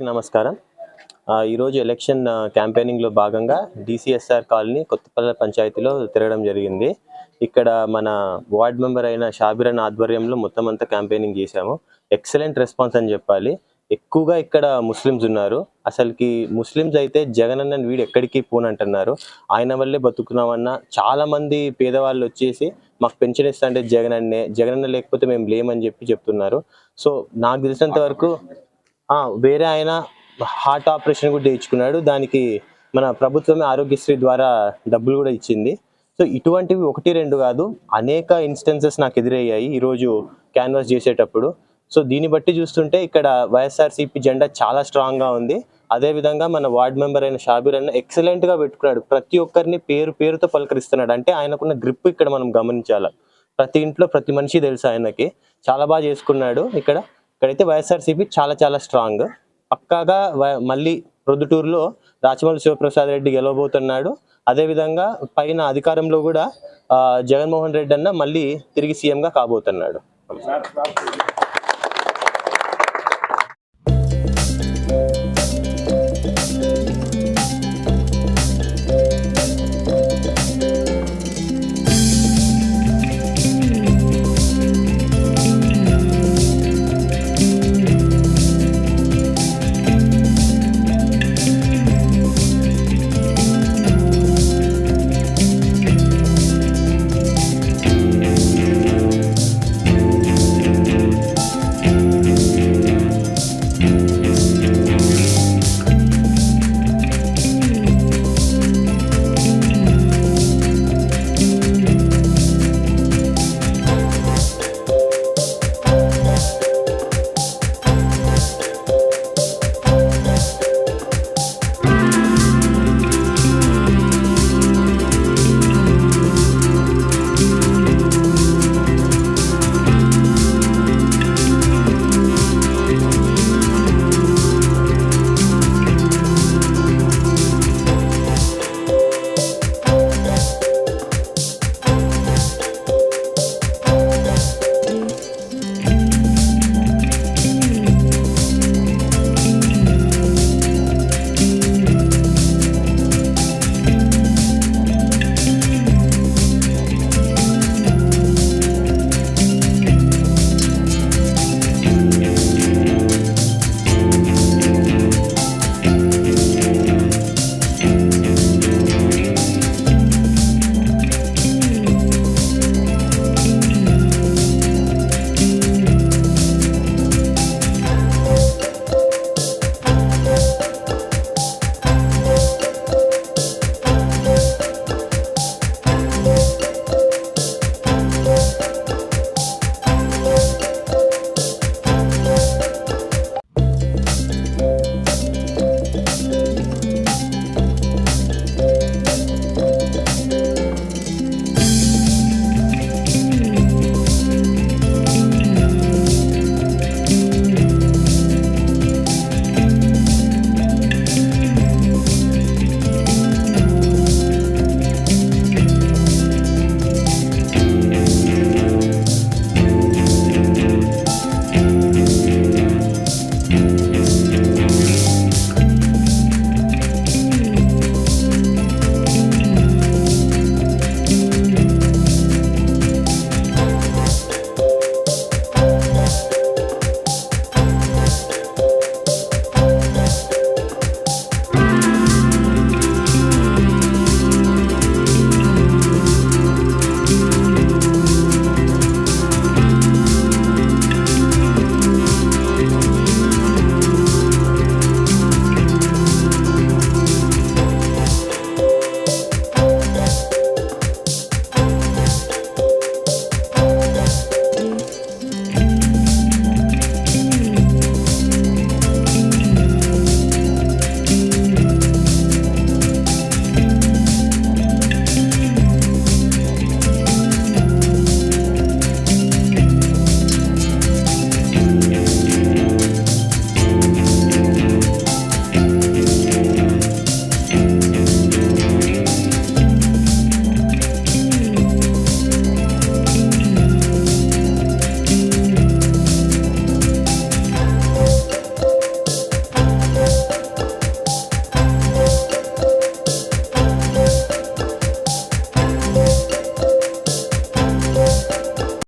నమస్కారం. ఈరోజు ఎలక్షన్ క్యాంపెయినింగ్లో భాగంగా DCSR కాలనీ కొత్తపల్లి పంచాయతీలో తిరగడం జరిగింది. ఇక్కడ మన వార్డ్ మెంబర్ అయిన షాబీర్ అన్న ఆధ్వర్యంలో మొత్తం అంతా క్యాంపెయినింగ్ చేశాము. ఎక్సలెంట్ రెస్పాన్స్ అని చెప్పాలి. ఎక్కువగా ఇక్కడ ముస్లిమ్స్ ఉన్నారు. అసలుకి ముస్లిమ్స్ అయితే జగన్ అన్న వీడు ఎక్కడికి పోనంటున్నారు. ఆయన వల్లే బతుకున్నామన్న చాలామంది పేదవాళ్ళు వచ్చేసి మాకు పెన్షన్ ఇస్తా అంటే జగన్ అన్న లేకపోతే మేము లేమని చెప్తున్నారు. సో నాకు తెలిసినంత వరకు వేరే ఆయన హార్ట్ ఆపరేషన్ కూడా చేయించుకున్నాడు. దానికి మన ప్రభుత్వమే ఆరోగ్యశ్రీ ద్వారా డబ్బులు కూడా ఇచ్చింది. సో ఇటువంటివి 1-2 కాదు, అనేక ఇన్స్టెన్సెస్ నాకు ఎదురయ్యాయి ఈరోజు క్యాన్వాస్ చేసేటప్పుడు. సో దీన్ని బట్టి చూస్తుంటే ఇక్కడ వైఎస్ఆర్సీపీ జెండా చాలా స్ట్రాంగ్గా ఉంది. అదేవిధంగా మన వార్డ్ మెంబర్ అయిన షాబీర్ అన్న ఎక్సలెంట్గా పెట్టుకున్నాడు. ప్రతి ఒక్కరిని పేరుతో పలకరిస్తున్నాడు. అంటే ఆయనకున్న గ్రిప్ ఇక్కడ మనం గమనించాలి. ప్రతి ఇంట్లో ప్రతి మనిషి తెలుసు ఆయనకి. చాలా బాగా చేసుకున్నాడు. ఇక్కడైతే వైఎస్ఆర్సీపీ చాలా స్ట్రాంగ్. పక్కాగా మళ్ళీ ప్రొద్దుటూరులో రాచమల్లి శివప్రసాద్ రెడ్డి గెలవబోతున్నాడు. అదేవిధంగా పైన అధికారంలో కూడా జగన్మోహన్ రెడ్డి అన్న మళ్ళీ తిరిగి సీఎంగా కాబోతున్నాడు.